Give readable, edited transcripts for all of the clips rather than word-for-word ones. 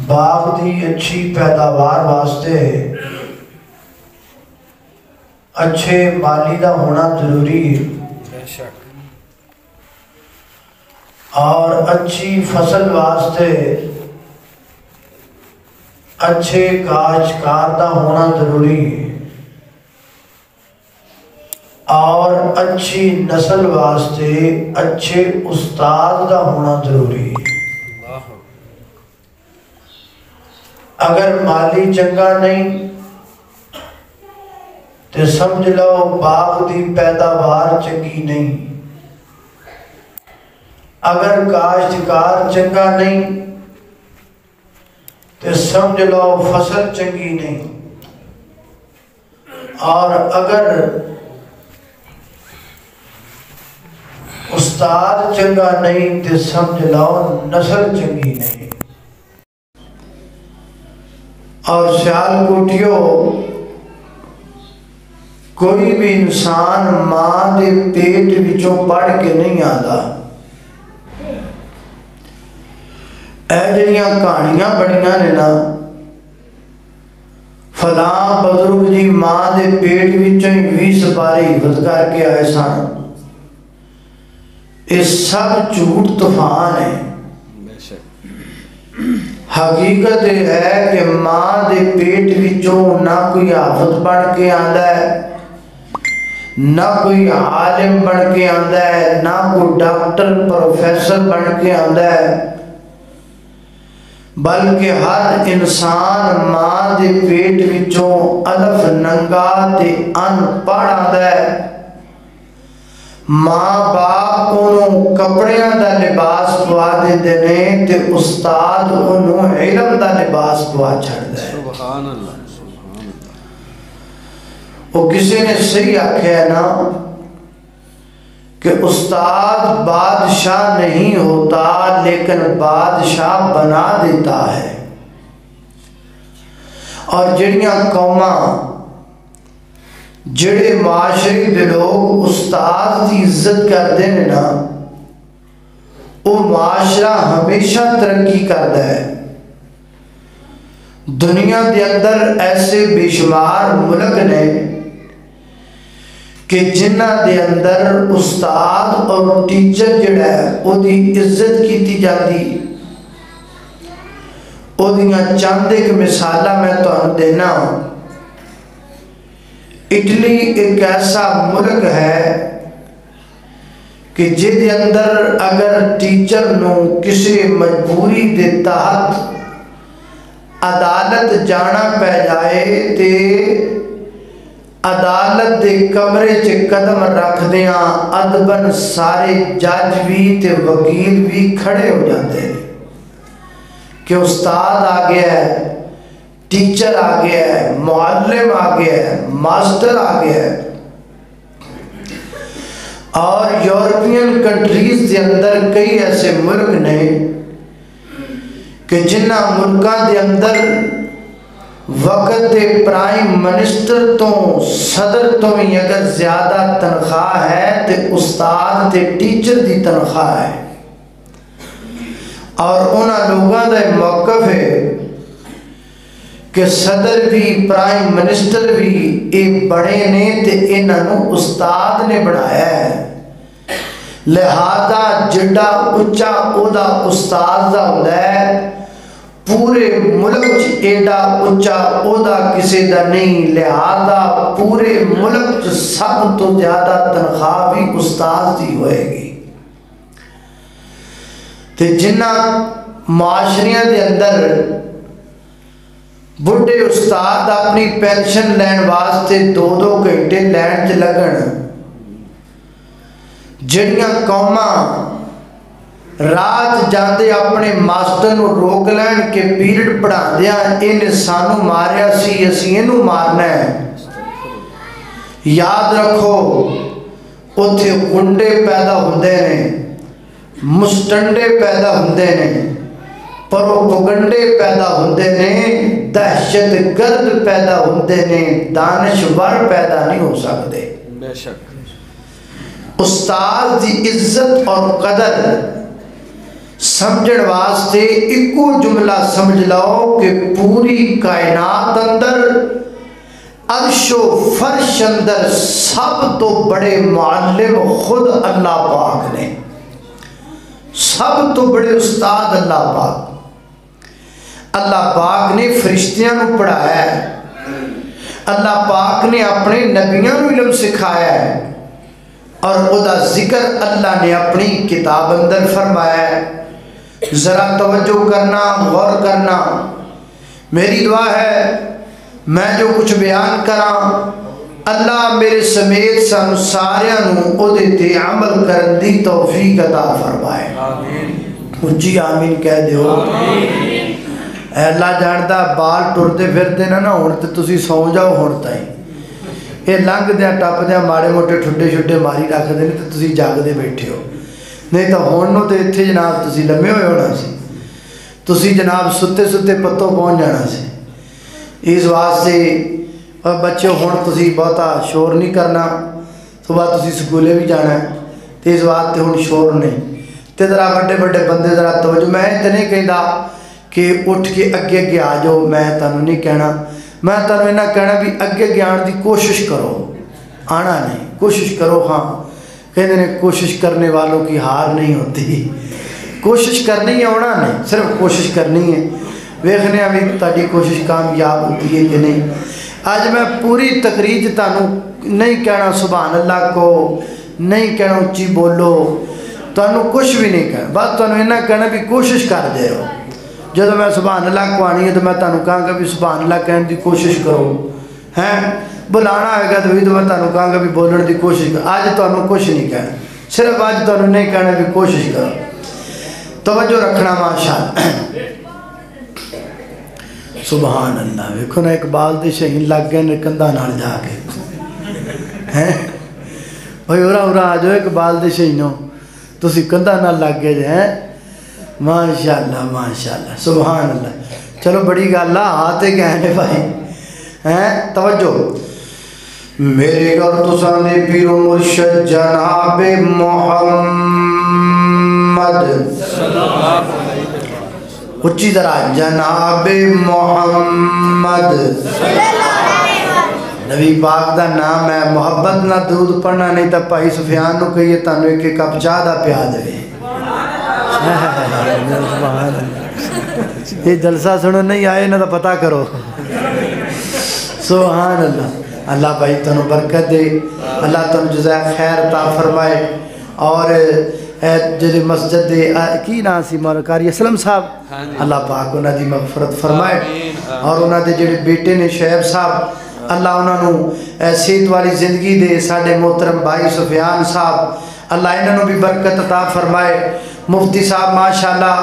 باغ دی اچھی پیداوار واسطے اچھے مالی دا ہونا ضروری ہے اور اچھی فصل واسطے اچھے کاشتکار دا ہونا ضروری ہے اور اچھی نسل واسطے اچھے استاد دا ہونا ضروری ہے۔ اگر مالی چنگا نہیں تو سمجھ لو باغ دی پیداوار چنگی نہیں، اگر کاشتکار چنگا نہیں تو سمجھ لو فصل چنگی نہیں، اور اگر استاد چنگا نہیں تو سمجھ لو نسل چنگی نہیں۔ اور سیال کوٹیو، کوئی بھی انسان ماں دے پیٹ وچوں پڑھ کے نہیں آتا۔ اے جڑیاں کہانیاں بڑیاں نے نا، فلاں بزرگ جی ماں دے پیٹ وچوں 20 باری حفظ کر کے آئے سن، یہ سب جھوٹ طوفان ہے۔ حقیقت ہے کہ ماں دے پیٹ وچوں نہ کوئی حافظ بن کے آندا ہے، نہ کوئی عالم بن کے آندا ہے، نہ کوئی ڈاکٹر پروفیسر بن کے آندا ہے، بلکہ ہر انسان ماں دے پیٹ وچوں الف ننگا تے ان پڑھ آندا ہے۔ ماں باپ انہوں کپڑیاں دا لباس پوا دیندے نے تے استاد انہوں علم دا لباس پوا چھڑ دے۔ سبحان اللہ۔ وہ کسی نے صحیح آکھیا ہے نا کہ استاد بادشاہ نہیں ہوتا لیکن بادشاہ بنا دیتا ہے۔ اور جڑیاں قوماں جڑے معاشرے دے لوگ استاد کی عزت کرتے ہیں نا، وہ معاشرہ ہمیشہ ترقی کرتا ہے۔ دنیا دے اندر ایسے بے شمار ملک نے کہ جنہ دے اندر استاد اور ٹیچر جڑا ہے وہ دی عزت کیتی جاتی۔ وہ دیاں چند ایک مثالہ میں تو دینا ہوں۔ اٹلی ایک ایسا ملک ہے کہ جے دے اندر اگر ٹیچر نو کسی مجبوری دے تحت عدالت جانا پہ جائے تے عدالت دے کمرے چے قدم رکھ دیاں ادبن سارے جج بھی تے وکیل بھی کھڑے ہو جاتے ہیں کہ استاد آ گیا ہے، ٹیچر آ گیا ہے، معلم آ گیا ہے، ماسٹر آ گیا ہے۔ اور یورپین کنٹریز دے اندر کئی ایسے ملک نے کہ جنہ ملکاں دے اندر وقت دے پرائم منسٹر تو صدر تو ہی اگر زیادہ تنخواہ ہے تو استاد تے ٹیچر دی تنخواہ ہے۔ اور انہاں لوگاں دا موقف ہے کہ صدر بھی پرائم منسٹر بھی ایک بڑے نے تے انہوں استاد نے بڑھایا ہے، لہذا جڑا اچھا اودا استاد دا ہوتا ہے پورے ملک ایڈا اچھا اودا کسی دا نہیں، لہذا پورے ملک سب تو زیادہ تنخواہ بھی استاد دی ہوئے گی۔ تے جنہ معاشریاں دے اندر بڑھے استاد اپنی پینشن لین واسطے 2-2 گھنٹے لین چ لگن، جڑیاں قوماں رات جاندے اپنے ماسٹر نو روک لین کہ پیریڈ پڑھا دیا انہیں سانو ماریا سی اسی انہوں مارنا ہے۔ یاد رکھو اتھے گنڈے پیدا ہوندے نے، مستنڈے پیدا ہوندے نے، پروپگنڈے پیدا ہوندے نے، دہشت گرد پیدا ہوندے نے، دانشور پیدا نہیں ہو سکتے۔ بے شک استاد دی عزت اور قدر سمجھن واسطے ایکو جملہ سمجھ لو کہ پوری کائنات اندر عرش و فرش اندر سب تو بڑے معلم خود اللہ پاک نے، سب تو بڑے استاد اللہ پاک۔ اللہ پاک نے فرشتیاں نو پڑھایا ہے، اللہ پاک نے اپنے نبیوں نو علم سکھایا ہے، اور خدا ذکر اللہ نے اپنی کتاب اندر فرمایا ہے۔ ذرا توجہ کرنا، غور کرنا۔ میری دعا ہے میں جو کچھ بیان کراں اللہ میرے سمیت سانو ساریاں نو اودے تے عمل کرن دی توفیق عطا فرمائے۔ اونچی آمین کہہ دیو۔ اے اللہ جاندا بال ٹردے پھردے نہ ہن تے تسی سو جاؤ ہن تائیں، یہ لنگ دیا ٹپ دیا ماڑے موٹے ٹھڈے چھڈے ماری رکھ دے تو تسی جاگدے بیٹھے ہو، نہیں تو ہون نو تے اتھے جناب تسی لمے ہوئے ہونا سی، تسی جناب ستے ستے پتوں پہنچ جانا سی۔ اس واسطے اور بچے ہون تسی بہتا شور نہیں کرنا، صبح تسی سکولے بھی جانا ہے، تو اس واسطے ہون شور نہیں، تے ذرا بڑے بڑے بندے ذرا توجہ، میں تے نہیں کہندا کہ اٹھ کے اگے اگے آ جاؤ، میں تانوں نہیں کہنا، میں تانوں اینا کہنا بھی اگے اگے آن دی کوشش کرو، آنا نہیں، کوشش کرو۔ ہاں کہتے ہیں کوشش کرنے والوں کی ہار نہیں ہوتی، کوشش کرنی ہے، آنا نہیں، صرف کوشش کرنی ہے، ویکھنے ابھی تاری کوشش کامیاب ہوتی ہے کہ نہیں۔ آج میں پوری تقریر تانوں نہیں کہنا سبحان اللہ کو، نہیں کہنا اچھی بولو، تانوں کچھ بھی نہیں کہنا، بس تانوں اینا کہنا بھی کوشش کر دے ہو۔ جب میں سبحان اللہ کو آنی ہے تو میں تانوں کہاں گا بھی سبحان اللہ کہنے دی کوشش کرو، ہیں بلانا آئے گا تو میں تانوں کہاں گا بھی بولنے دی کوشش کرو۔ آج تانوں کچھ نہیں کہنا، صرف آج تانوں نہیں کہنا بھی کوشش کرو، توجہ رکھنا ماشاءاللہ۔ سبحان اللہ، ویکھو نا اقبال دے شہین لگ گئے نے کندھا نال جا کے، ہیں بھائی اورا اورا آ جاؤ اقبال دے شہینوں، تسی کندھا نال لگ گئے ہیں، ماشاءاللہ ماشاءاللہ سبحان اللہ۔ چلو بڑی گل آ آتے کہنے بھائی ہیں، توجہ۔ میرے اور تساں دے پیر و مرشد جناب محمد، اچھی طرح جناب محمد نبی پاک دا نام ہے، محبت نہ درود پڑھنا نہیں تا بھائی سفیان نو کہیے تانوں ایک کپ چاہ دا پیا دے۔ یہ جلسہ سنو نہیں آئے نہ تو پتہ کرو۔ سبحان اللہ، اللہ بھائی تنو برکت دے، اللہ تنو جزائے خیر عطا فرمائے، اور جدی مسجد دے کی نام سی مولانا قاری اسلم صاحب، اللہ پاک انہاں دی مغفرت فرمائے، اور انہاں دے جڑے بیٹے نے شعیب صاحب، اللہ انہاں نو صحت والی زندگی دے، ساڈے محترم بھائی سفیان صاحب اللہ انہاں نو بھی برکت عطا فرمائے، مفتی صاحب ماشاءاللہ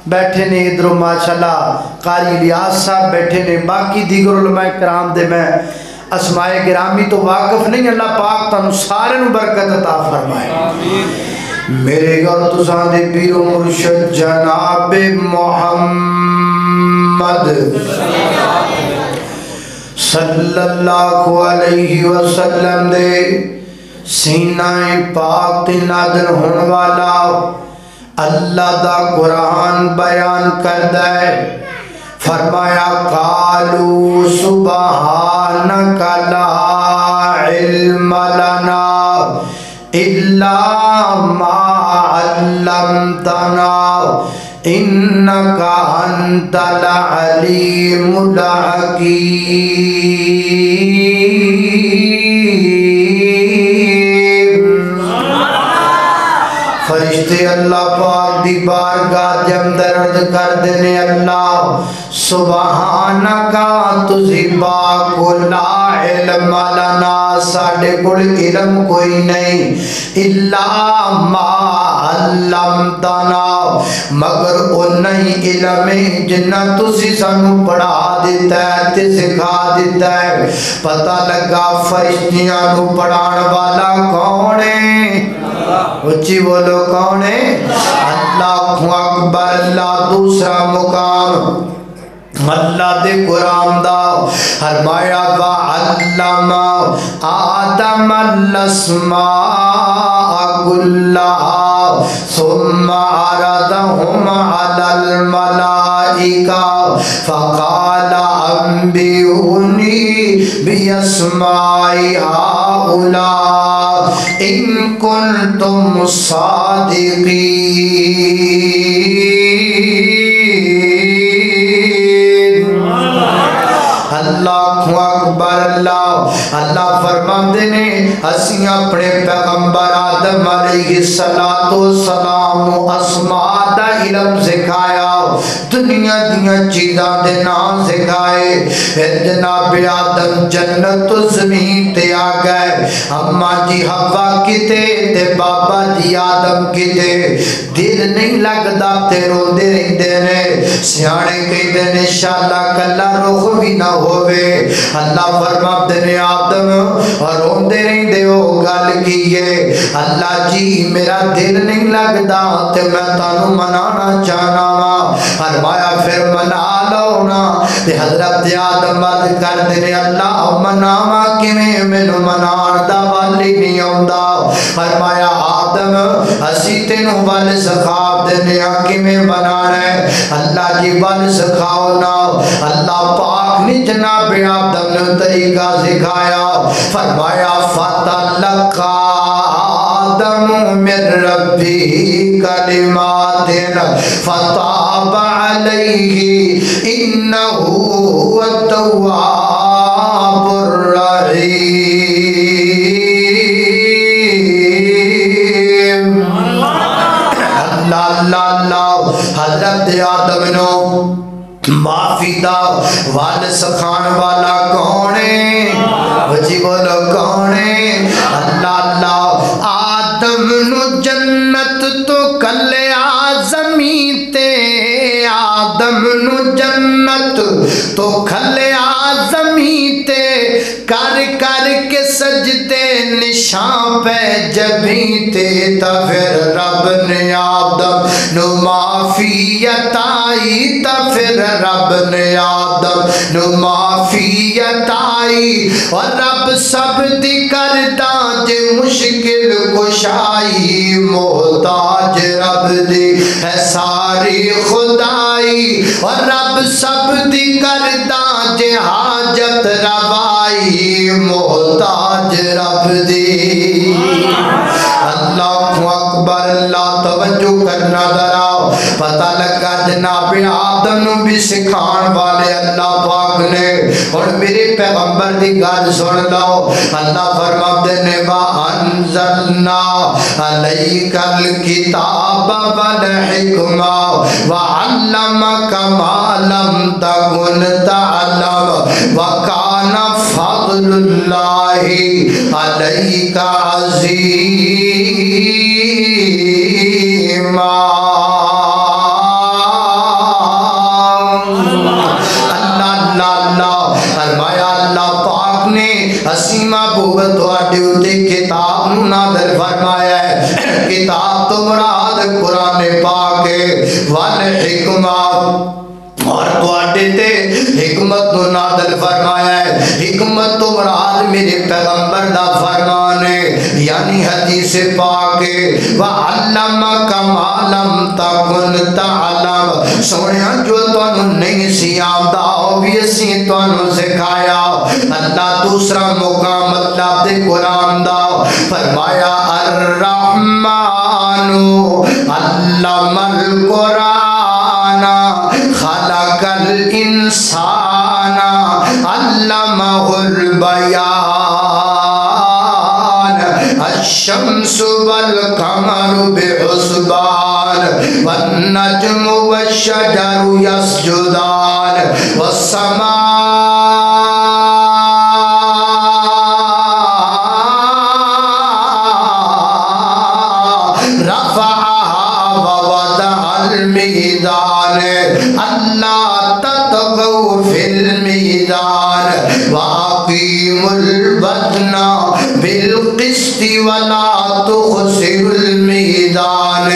بیٹھے نے ادھروں، ماشاءاللہ قاری الیاس صاحب بیٹھے نے، باقی دیگر علماء کرام دے میں اسماء گرامی تو واقف نہیں، اللہ پاک تانوں سارے نو برکت عطا فرمائے۔ میرے گھر تساں دے پیر و مرشد جناب محمد صلی اللہ علیہ وسلم دے سینہ پاک تے نازل ہون والا اللہ دا قرآن بیان کردہ ہے، فرمایا قالوا سبحانک لا علم لنا الا ما علمتنا انک انت العلیم الحکیم۔ فرشتے اللہ پاک دی بارگاہ دے اندر عرض کر دینے اللہ سبحانکا تجھی باکو لا علم لنا، ساڑھے کل علم کوئی نہیں، الا ما علمتنا مگر انہی علم جنہ تسی سانو پڑھا دیتا ہے تے سکھا دیتا ہے۔ پتہ لگا فرشتیاں نو پڑھان والا کون ہے؟ اچھی بولو کون ہے؟ اللہ اکبر، اللہ دوسرا مقام اللہ دے قرآن دا فرمایا وَعَلَّمَ آدَمَ الْأَسْمَاءَ كلها ثم عرضهم على الملائكة فقال أنبئوني بأسماء هؤلاء إن كنتم صادقين. اللہ اکبر. اللہ فرماتے نے اسی اپنے پیغمبر آدم علیہ السلام اسماء دا علم سکھایا, دنیا دیا چیزاں دے نام سکھائے. پھر جناب آدم جنت و زمین تے آ گئے. اما جی حوا کتے تے بابا جی آدم کتے. دل نہیں لگدا تے روندے رہندے نے. سیانے کہندے نے انشاءاللہ کلا رخ بھی نہ ہوئے. اللہ فرماتے نے آدم روندے رہندے ہو گل کیے. اللہ جی میرا دل نہیں لگدا تے میں تانوں منانا چاہنا وا. فرمایا پھر منا لو نا. تے حضرت آدم عرض کردے نے اللہ مناواں کیویں, مینوں منان دا ول نہیں آوندا. فرمایا آدم اسی تینوں ول سکھا دنے کیویں منانا ہے. اللہ جی ول سکھاؤ نا. اللہ پاک نے جناب آدم نے طریقہ سکھایا. فرمایا فتلقى آدم من ربه كلمات فتاب عليه إنه هو التواب الرحيم. اللہ حضرت آدم نو معافی دا وال سکھان والا کون ہے؟ وجی بولو کون ہے؟ اللہ. آدم نو جنت تو کلیا زمین تے. آدم نو جنت تو کھلیا زمین تے. کر کر کے سجدے نشان پہ جبیں تے. تا پھر رب نے آدم نو معافی عطائی. تا پھر رب نے آدم نو معافی عطائی. اور رب سب دی کردہ جے مشکل کشائی. محتاج رب دی ہے ساری خدائی. اور رب سب دی کردہ جے حاجت روائی. محتاج رب دی. اللہ اکبر. اللہ توجہ کرنا دراؤ. پتہ لگا جناب آدم بھی سکھان والے اللہ پاک نے. اور میرے پیغمبر دی گل سن لو. اللہ فرماتے نے وَأَنزَلْنَا عَلَيْكَ الْكِتَابَ وَالْحِكْمَةَ وَعَلَّمَكَ مَا لَمْ تَكُنْ تَعْلَمُ وَكَانَ فَضْلُ اللَّهِ عَلَيْكَ عَظِيمًا. فرمایا اللہ پاک نے اسی محبوبت تواڈے اُتے کتاب نو نازل فرمایا ہے. کتاب تو مراد قرآن پاک ہے. والحکمت اور تواڈے تے حکمت نو نازل فرمایا ہے. حکمت تو مراد میرے پیغمبر دا فرمان ہے یعنی حدیث پاک ہے. وَعَلَّمَكَ مَا لَمْ تَكُنْ تَعْلَمُ. سونیا جو تانوں نہیں سی آندا او بھی اسی تانوں سکھایا. اللہ دوسرا مقام اللہ دے قرآن دا فرمایا الرحمن علم القرآن خلق الانسان علمہ البیان الشمس والقمر بحسبان والنجم والشجر يسجدان والسماء رفعها ووضع الميزان اللہ تطغوا في الميزان وأقيموا الوزن بالقسط ولا تخسروا الميزان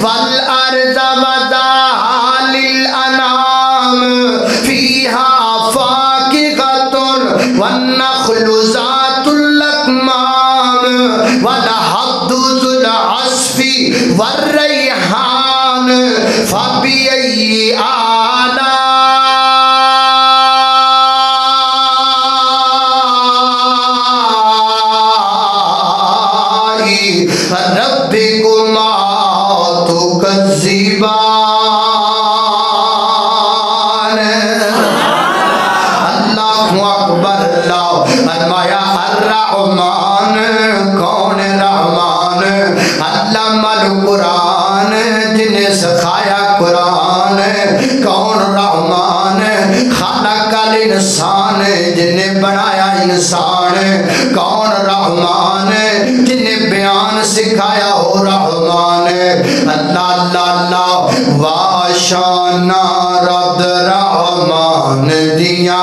والأرض وضعها للأنعام فيها فاكهة والنخل ذات الأكمام والحب ذو العصف والریحان فبأي آلاء ربكما تكذبان اللہ اکبر اللہ فرمایا الرحمن کون رحمان علم القرآن جنہیں سکھایا قرآن کون رحمان خلق الانسان جنہیں بنایا انسان کون رحمان جنہیں بیان سکھایا ہو رحمان اللہ اللہ اللہ واشانا رب رحمان دیا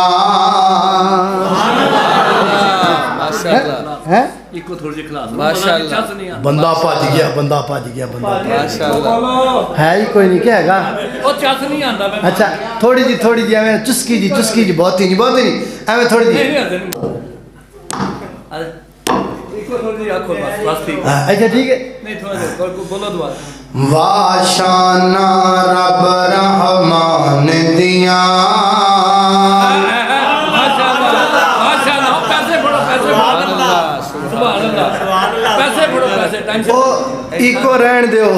بندہ پاج گیا بندہ پاج گیا بندہ ہے ہی کوئی نہیں کیا ہے گا اچھا تھوڑی جی ایویں چسکی جی بہت ہی نہیں ایویں تھوڑی جی اچھا ٹھیک ہے واشانا رب رحمان دیا ایکو رہن دیو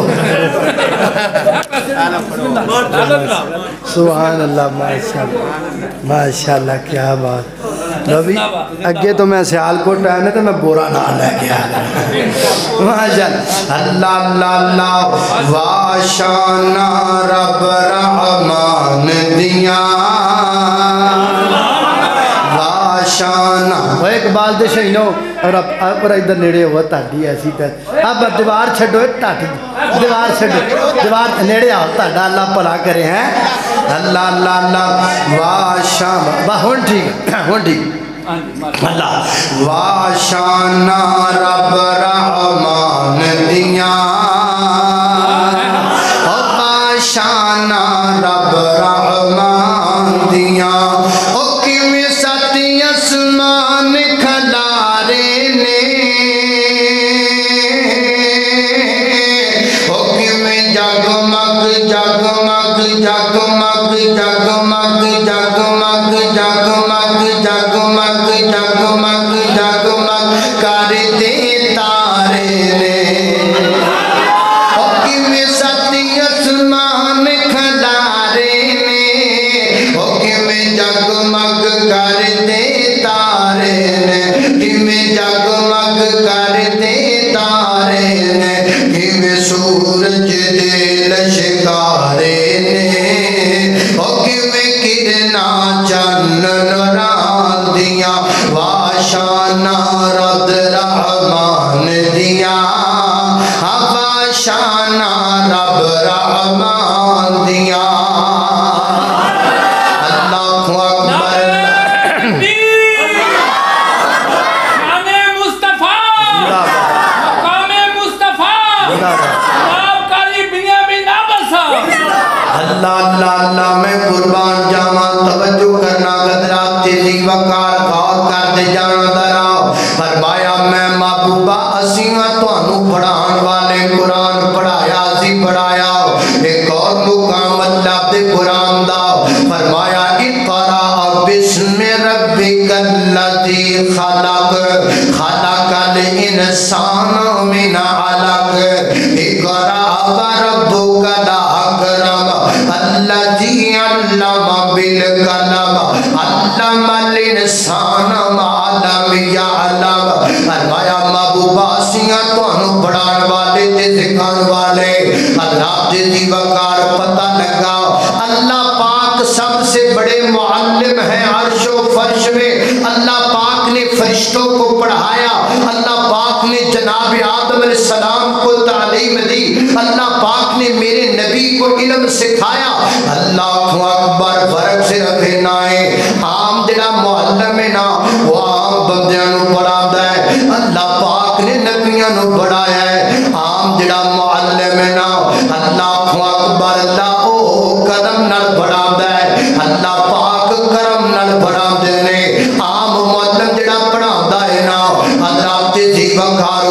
سبحان اللہ ماشاءاللہ کیا بات نبی اگے تو میں سیال کو ٹائم ہے تو میں بورا نہ لے کے آیا ماشاءاللہ اللہ اللہ اللہ واشانا رب رحمان دیا واشانا وہ اقبال دے شہینوں اور اب ادھر نیڑے ہوا تاڑی ایسی پہ اب دیوار چھڑو دیوار چھڑو دیوار نیڑے آؤ تاڑا اللہ پلا کرے ہیں اللہ اللہ اللہ واشان ہون ٹھیک اللہ واشانا رب رحمان دیا واشانا رب رحمان دیا اسمان کھلارے نے حکم جگمگ جگمگ جگمگ جگمگ جگمگ جگمگ جگمگ جگمگ جگمگ کرتے تارے نے حکم ستی اسمان کھلارے نے حکم جگمگ کرتے جگمگ کرتے تارے نے ہمیں سورج دے لشکارے نے حکم کرنا چنن دیا واشانا رب رحمان دیا واشانا رب رحمان دیا اللہ اکبر اللہ اللہ اللہ میں قربان جاما توجہ کرنا قدرات تیزی وقار غور کر دے جانا دراؤ فرمایا میں محبوبہ اسیاں تو انو پڑھان والے قرآن پڑھایا اسی پڑھایا ایک اور مقام اللہ دے قرآن داؤ فرمایا اقرا بسم ربک الذی خلق خلق الانسان من علق اقرا وربک الاکرم الذی علم بالقلم علم الانسان ما لم یعلم فرمایا محبوبہ اسیاں تانوں پڑھان والے تے سکھان والے اللہ دے دی وقار پتہ لگا اللہ پاک سب سے بڑے معلم ہیں عرش و فرش میں اللہ پاک نے فرشتوں کو پڑھایا اللہ پاک نے جناب آدم علیہ السلام کو تعلیم دی اللہ پاک نے میرے نبی کو علم سکھایا اللہ اکبر فرق سے رکھے نائے عام جنا معلم نا وہ عام بندیاں نو پڑھا ہے اللہ پاک نے نبیاں نو پڑھایا ہے عام جنا معلم نا اللہ اکبر اللہ او کرم نال پڑھا ہے اللہ پاک کرم نال پڑھا نے عام معلم جڑا پڑھا ہے نا اللہ تے جی وکھارو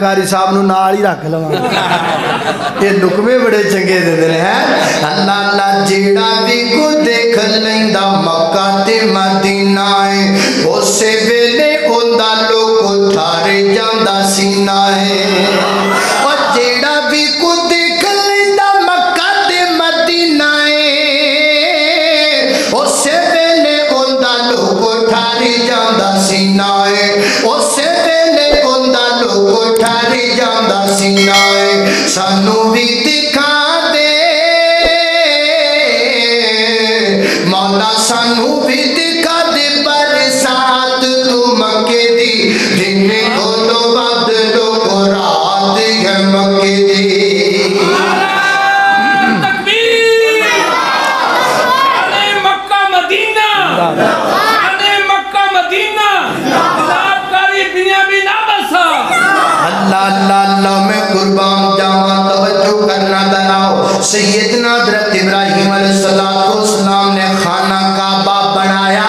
قاری صاحب نو نال ہی رکھ لواں یہ لکمے بڑے چنگے دے ہیں اللہ اللہ جیڑا بھی کو دیکھ لیندا مکہ تے مدینہ ہے اسے ویلے اوندا لوگ ٹھارے جاندا سینہ ہے اور جیڑا بھی کو دیکھ لیندا مکہ تے مدینہ ہے اسے ویلے اوندا لوگ ٹھارے جاندا سینہ ہے اسے ویلے اوندا لوگ ٹھارے جاندا سینہ ہے سانو بھی دکھا دے مولا سانو بھی دکھا دے برسات تو مکے دی دن کھولو بدلو کو رات ہے مکے دی تکبیر آنے مکہ مدینہ آنے مکہ مدینہ جناب کاری دنیا بھی نہ بسا اللہ اللہ اللہ میں قربان جاواں توجہ کرنا دلاؤ سیدنا حضرت ابراہیم علیہ السلام نے خانہ کعبہ بنایا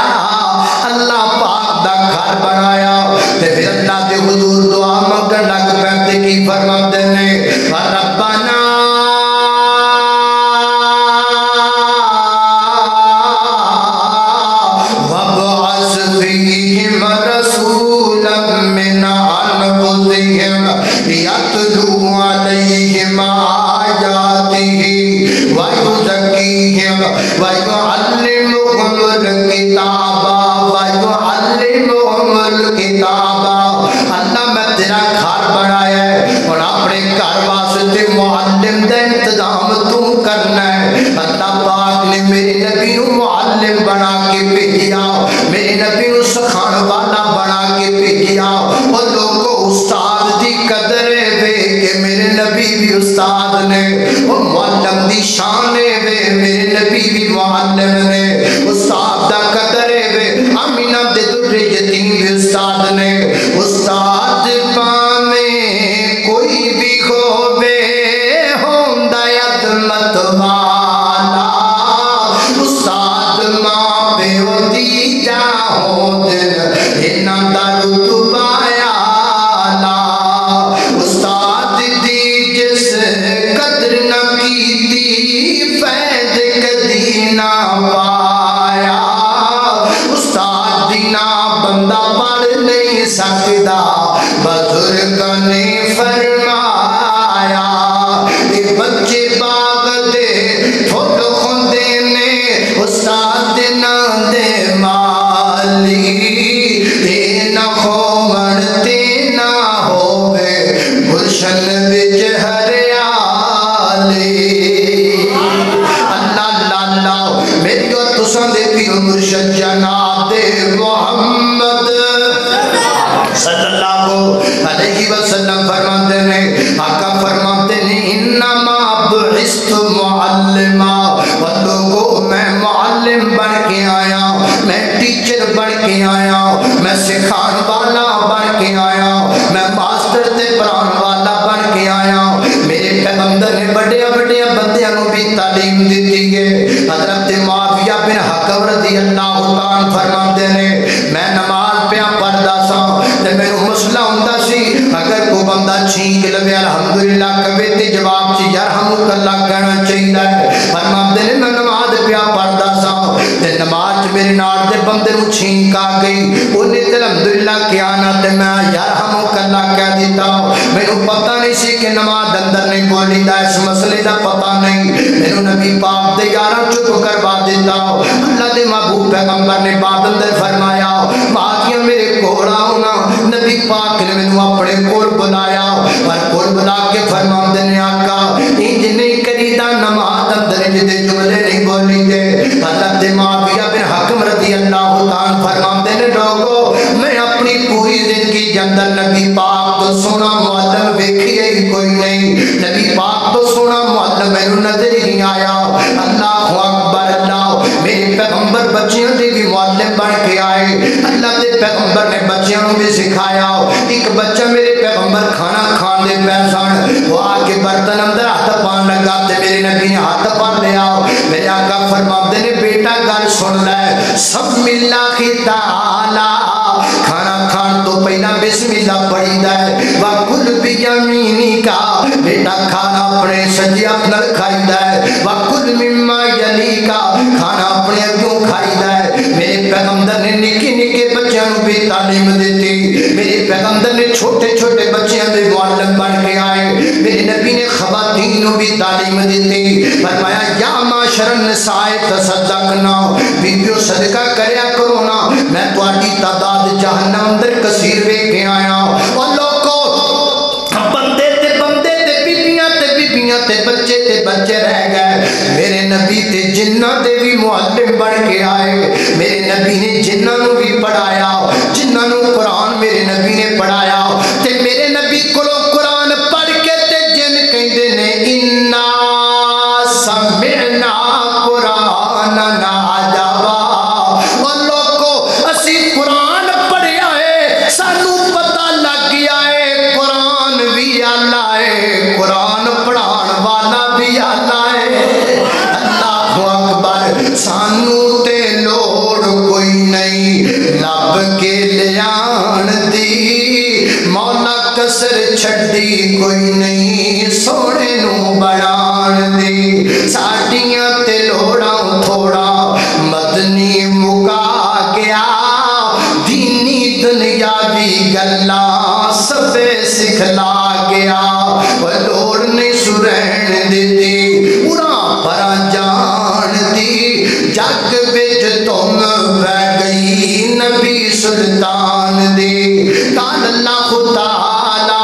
اللہ پاک دا گھر بنایا تے پھر اللہ دے حضور دعا منگن لگ پے کی فرماتے نے ربنا وابعث فیہم رسولا من انفسہم یتلو علیہم آیاتہ ویزکیہم ویعلمہم الکتاب ویعلمہم الکتاب اللہ میں تیرا گھر بنایا ہے اور اپنے گھر واسطے معلم دا انتظام تو کرنا ہے اللہ پاک نے میرے نبی نو معلم بنا کے بھیجیا میرے نبی نو سکھان والا بنا کے بھیجیا اور لوگوں استاد دی قدر ہے کہ میرے نبی بھی استاد نے اور معلم دی شان ہے میرے نبی بھی معلم نے استاد دا قدر ہے امینہ دے در یتیم بھی استاد نے استاد پامیں کوئی بھی ہووے ہوندا عظمت والا استاد ماں پیو دی جاؤ دل انہاں دا رتبہ آلا استاد دی جس قدر نہ کیتی فیض کدی نہ پایا استاد دی نہ بندہ پڑھ نہیں سکدا بزرگاں نے فرمایا اے بچے باغ دے پھل خوندے نے استاد نہ دے مالی تے نہ کھومن تے نہ ہووے گلشن وچ ہریالی اللہ اللہ اللہ میری اور تساں دے پیر مرشد جناب محمد صلی اللہ علیہ وسلم فرماتے ہیں آقا فرماتے ہیں انما بعثت معلما اور لوگوں میں معلم بن کے آیا میں ٹیچر بن کے آیا میں سکھان والا بن کے آیا میں ماسٹر تے پڑھان والا بن کے آیا میرے پیغمبر نے بڑے بڑے بندیاں نو بھی تعلیم دیتی ہے حضرت معاویہ بن حکم رضی اللہ عنہ فرماتے ہیں میں نماز پہ پڑھدا سا تے میرے مسئلہ ہوندا سی اگر کوئی بندہ چھینک لوے الحمدللہ کبھی تے جواب چ یرحمک اللہ کہنا چاہیے فرماتے ہیں میں نماز پہ پڑھدا سا تے نماز میرے نال دے بندے نو چھینک آ گئی اونے تے الحمدللہ کیا نہ تے میں یرحمک اللہ کہہ دیتا مینوں پتہ نہیں سی کہ نماز اندر نہیں بولی دا اس مسئلے دا پتہ نہیں مینوں نبی پاک دے یاراں چپ کروا دیتا اللہ دے محبوب پیغمبر نے بات اندر فرمایا باقیاں میرے کول آونا نبی پاک نے مینوں اپنے کول بلایا اور کول بلا کے فرماندے نے آقا انج نہیں کریدا نماز اندر جدے جملے نہیں بولی دے حضرت معاویہ بن حکم رضی اللہ تعالی فرماندے نے لوگو میں اپنی پوری زندگی کے اندر نبی پاک تو سونا معلم ویکھیا ہی کوئی نہیں نبی پاک تو سونا معلم مینوں نظر ہی نہیں آیا اللہ اکبر اللہ میرے پیغمبر بچیاں دے بھی معلم بن کے آئے اللہ دے پیغمبر نے بچیاں نوں بھی سکھایا ایک بچہ میرے پیغمبر کھانا کھان دے پیسان وہ آ کے برتن اندر ہاتھ پان لگا تے میرے نبی نے ہاتھ پان لیا میرے آقا فرماتے نے بیٹا گل سن لے سب ملا کی تعالی کھانا کھان تو پہلا بسملہ پڑھیدا ہے وَكُلْ بِيَمِينِكَ بیٹا کھانا اپنے سجے اپنا کھائیدا ہے وَكُلْ مِمَّا يَلِيكَ کھانا اپنے اگوں کھائیدا ہے میرے پیغمبر نے نکے نکے بچیاں نوں بھی تعلیم دیتی میرے پیغمبر نے چھوٹے چھوٹے بچیاں دے معلم بن کے آئے میرے نبی نے خواتین نوں بھی تعلیم دیتی فرمایا یا معاشر النساء تصدقنا بیبیو صدقہ کریا کرو نا میں تہاڈی تعداد جہنم اندر کثیر ویکھ کے آیا اور لوگو بندے تے بیبیاں تے بچے رہ گئے میرے نبی تے جنہ دے بھی معلم بن کے آئے میرے نبی نے جنہ نوں بھی پڑھایا جنہ نوں قرآن میرے نبی نے پڑھایا تے میرے نبی کولوں قرآن پڑھ کے تے جن کہندے نے انا سمعنا قرآن عجبا اور لوگو اسی قرآن پڑھیا ہے سانو پتہ لگ گیا ہے قرآن بھی اللہ ہے قرآن پڑھان والا بھی اللہ ہے اللہ اکبر سانو تے لوڑ کوئی نہیں لب کے لیان دی مولا کسر چھڑی کوئی نہیں سونے نو بڑھان دی ساڑیاں تے لوڑاں تھوڑا مدنی مکا گیا دینی دنیاوی گلاں سبے سکھلا گیا وہ لوڑ نہیں سرہن دیتی پورا پرا جان دی جگ بچ تم بہ گئی نبی سلطان دی قال اللہ تعالی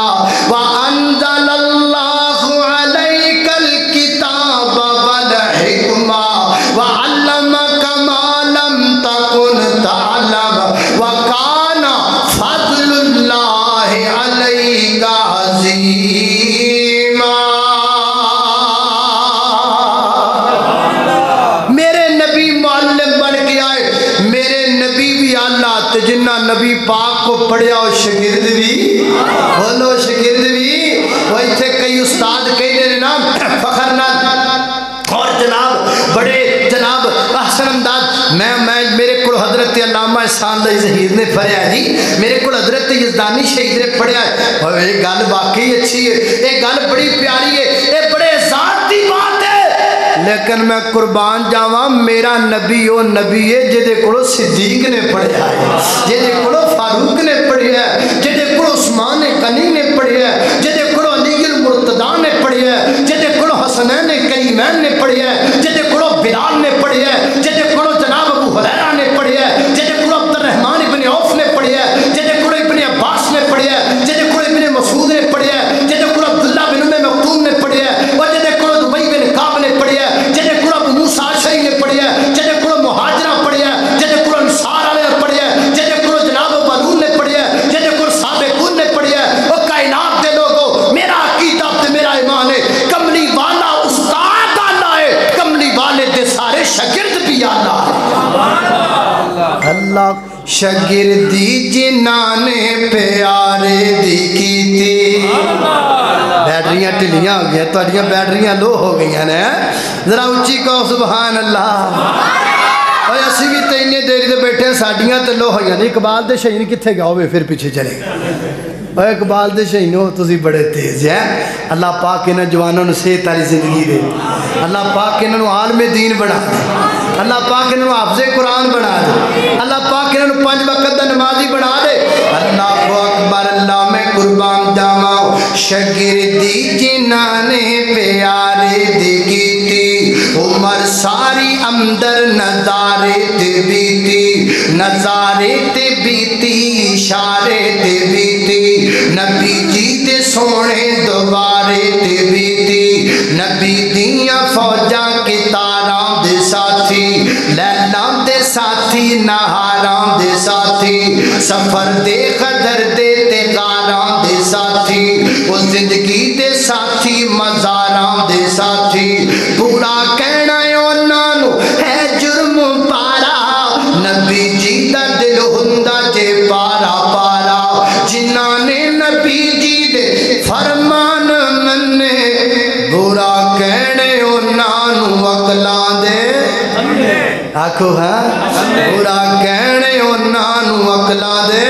وانزل اللہ علیک الکتاب والحکمہ وعلمک ما لم تکن تعلم وکان فضل اللہ علیک عظیما میرے نبی معلم بن کے آئے میرے نبی بھی اللہ تے جنہ نبی پاک کو پڑھیا اور شاگرد بھی بولو شاگرد بھی وہ ایتھے کئی استاد کئی دے نام فخر نال اور جناب بڑے جناب احسن انداز میں میرے کو حضرت علامہ احسان اللہ ظہیر نے پڑھیا جی میرے کو حضرت یزدانی شہید نے پڑھیا اور یہ گل واقعی اچھی ہے یہ گل بڑی پیاری ہے یہ بڑے ذاتی بات ہے لیکن میں قربان جاواں میرا نبی وہ نبی ہے جدے کولو صدیق نے پڑھیا ہے جدے کولو فاروق نے پڑھیا ہے جدے کولو عثمان غنی نے پڑھیا ہے جدے کولو علی المرتضیٰ نے پڑھیا ہے جدے کولو حسنین کریمین نے پڑھیا ہے جدے کولو بلال نے پڑھیا ہے جدے کولو جناب ابو ہریرہ نے پڑھیا ہے جدے کولو عبد الرحمن ابن عوف نے پڑھیا ہے جدے کولو ابن عباس نے پڑھیا ہے جدے کولو ابن مسعود نے پڑھیا ہے جدے کولو عبداللہ بن ام مکتوم نے پڑھیا ہے اور جدے کولو دبئی بن کعب نے پڑھیا ہے جدے کولو ابو موسیٰ اشعری نے پڑھیا ہے جدے کولو مہاجرہ پڑھیا ہے جدے کولو انصار والے نے پڑھیا ہے جدے کولو جناب بارون نے پڑھیا ہے جدے کولو سابقون نے پڑھیا ہے اور کائنات دے لوگوں میرا عقیدہ تے میرا ایمان ہے کملی والا استاد اللہ ہے کملی والے دے سارے شاگرد بھی اللہ ہے اللہ شاگردی جنہاں نے پیارے دی کیتی بیٹریاں ٹلیاں ہو گیا تہاڈیاں بیٹریاں لو ہو گئی نے ذرا اچھی کہو سبحان اللہ اور اسی بھی تے انہیں دیر دے بیٹھے ساڈیاں تے لو ہوئی نے اقبال دے شہین کتھے گیا ہوئے پھر پیچھے چلے گا اور اقبال دے شہینوں تسی بڑے تیز ہیں اللہ پاک انہاں جوانوں نے صحت والی زندگی دے اللہ پاک انہاں عالم دین بنا دے اللہ پاک انہاں حافظ قرآن بنا دے اللہ پاک انہاں 5 وقت دا نمازی بنا دے اللہ اکبر اللہ میں قربان جاواں شاگردی جنہاں نے پیارے دی کیتی عمر ساری اندر نظارے تے بیتی اشارے تے بیتی نبی جی تے سونے دوبارے تے بیتی نبی دیاں فوجاں کے تاراں دے ساتھی لیلاں دے ساتھی نہاراں دے ساتھی سفر دے قدر دے تے غاراں دے ساتھی وہ زندگی دے ساتھی مزاراں دے ساتھی پورا کہنا ہے انہاں نو ہے جرم پارا نبی جی دا دل ہندا جے پارا پارا جنہاں نے نبی جی دے فرمان مننے برا کہنے انہاں نو عقلاں دے آکھو ہاں برا کہنے انہاں نو عقلاں دے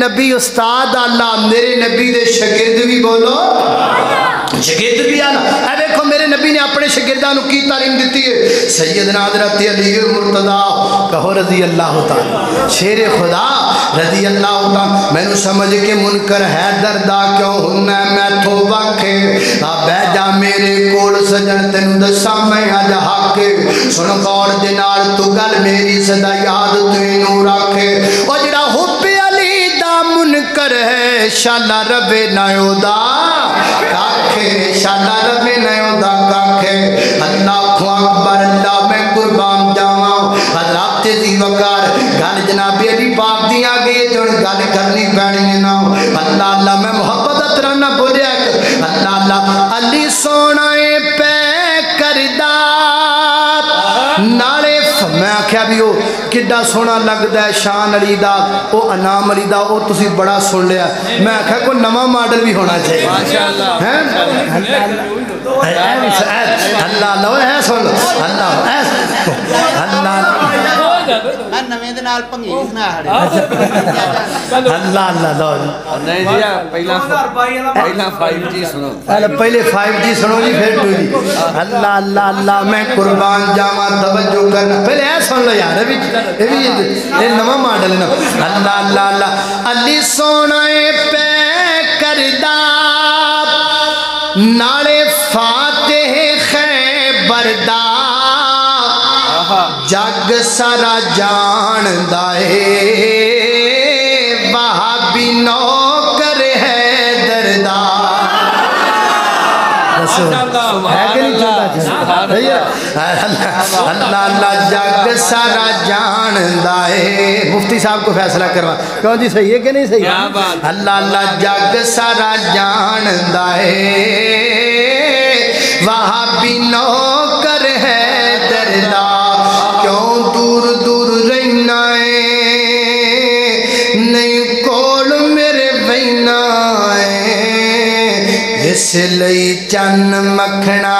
نبی استاد اللہ میرے نبی دے شاگرد بھی بولو شاگرد بھی آنا اے دیکھو میرے نبی نے اپنے شاگردان کی تعلیم دیتی ہے سیدنا حضرت علی مرتضیٰ کہو رضی اللہ تعالی شیر خدا رضی اللہ تعالی میں نے سمجھ کے منکر ہے دردہ کیوں ہننا میں تھو واقع بے جا میرے کول سجن تینوں دسا میں آج حق سن غور دے نال تو گل میری صدا یاد تینوں رکھے او جڑا حب علی دا منکر ہے شالا رب نایو دا کاکھے شالا رب نایو دا کاکھے اللہ کو اکبر اللہ میں قربان جاواں حضرات دی وقار گل جناب علی پاک دی آ گئی جو گل کرنی پینی نا اللہ اللہ میں محبت اترانا بولیا اللہ اللہ علی سونا پہ کردہ نالے میں آکھیا بھی وہ کڈا سونا لگتا ہے شان علی دا وہ انام علی دا وہ تسی بڑا سن لیا میں آکھیا کوئی نواں ماڈل بھی ہونا چاہیے اللہ اللہ ہے سن اللہ اللہ نویں دے نال پنگیز نہ ہڑے اللہ اللہ نہیں جی پہلا 5G سنو پہلے 5G سنو جی پھر 2G اللہ اللہ اللہ میں قربان جاواں توجہ کرنا پہلے اے سن لو یار یہ نواں ماڈل ہے نا اللہ اللہ اللہ علی سونا پہ کردہ نالے فاتح خیبر دا جگ سارا جان دائے وہابی نوکر ہے دردہ ہے کہ نہیں چھوٹا اللہ اللہ جگ سارا جان دائے مفتی صاحب کو فیصلہ کروا کہو جی صحیح ہے کہ نہیں صحیح اللہ اللہ جگ سارا جان دائے وہابی نوکر ہے دردہ کیوں دور دور رہنا ہے نہیں کول میرے بہنا ہے اس لئی چن مکھنا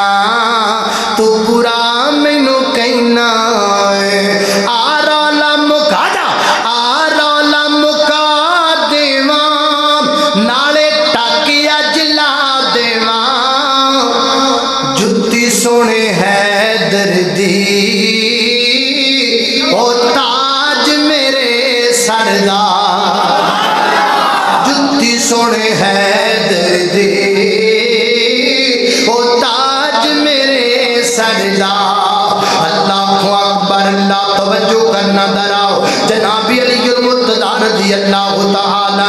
تو پورا مینو کہنا ہے آ رولا مکا جا آ رولا مکا دیواں نالے ٹاکیا جلا دیواں جتی سونے ہے دردی او تاج میرے سردار جتی سونے ہے دردی او تاج میرے سردار اللہ کو اکبر اللہ توجہ کرنا دراؤ جناب علی المرتضیٰ رضی اللہ تعالیٰ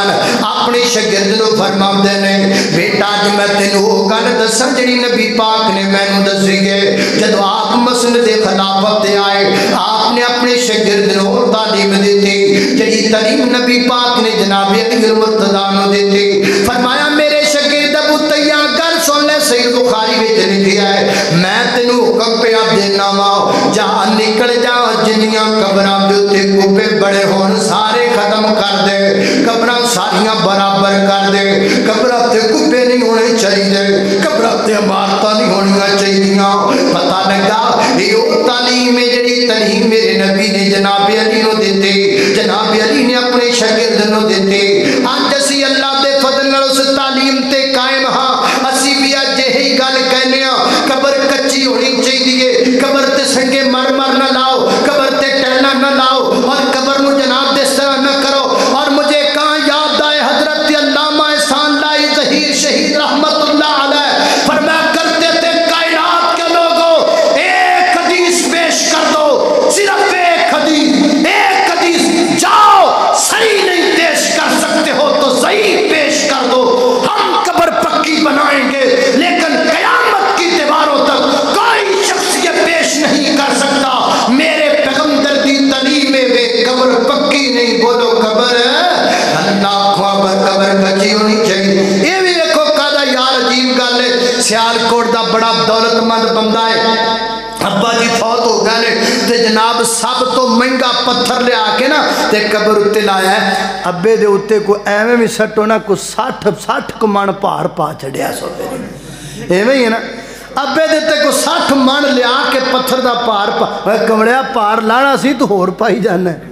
اپنے شاگرد نو فرماندے نے بیٹا جو میں تینوں گل دساں جڑی نبی پاک نے مینوں دسی ہے جدوں آپ مسند خلافت تے آئے آپ نے اپنے شاگرد نو تعلیم دیتی جڑی تعلیم نبی پاک نے جناب علی المرتضیٰ نو دیتی فرمایا میرے شاگرد ابو تیاں گل سن لے صحیح بخاری وچ لکھیا ہے میں تینوں حکم پیا دینا وا جا نکل جا جنیاں قبراں دے اوتے کوپے بڑے ہون سارے ختم کر دے قبراں ساریاں برابر کر دے قبراں تے کوپے نہیں ہونے چاہیے قبراں تے عمارتاں نہیں ہونیاں چاہیے پتہ لگا یہ تعلیم ہے جڑی تعلیم میرے نبی نے جناب علی نو دیتی جناب علی نے اپنے شاگرد نو دیتی اج اسی اللہ دے فضل نال اس تعلیم تے قائم ہاں اسی بھی اج یہی گل کہنے ہاں قبر کچی ہونی چاہیے قبر تے سنگے مر مر نہ لاؤ قبر تے ٹہنا نہ لاؤ اور قبر نو جناب دے طرح نہ کرو اور مجھے کہاں یاد آئے حضرت علامہ احسان لائی ظہیر شہید رحمت اللہ علیہ فرمایا کرتے تھے کائنات کے لوگوں ایک حدیث پیش کر دو صرف ایک حدیث جاؤ صحیح نہیں پیش کر سکتے ہو تو صحیح پیش کر دو ہم قبر پکی بنائیں گے لیکن قیامت کی دیواروں تک کوئی شخص یہ پیش نہیں کر سکتا میرے پیغمبر دی تعلیم میں قبر پکی نہیں بولو قبر اللہ قبر کچی ہونی چاہیے یہ بھی دیکھو کہا یار عجیب گل ہے سیالکوٹ دا بڑا دولت مند بندہ ہے ابا جی فوت ہو گئے تے جناب سب تو مہنگا پتھر لے آ کے نا تے قبر اتے لایا ہے ابے دے اتے کو ایویں بھی سٹو نا کو 60 کمان پہاڑ پا چڑھیا سو ایویں ہی ہے نا ابے دے تے کو 60 من لیا کے پتھر دا پہاڑ پا کمڑیا پہاڑ لانا سی تو ہور پائی جانا ہے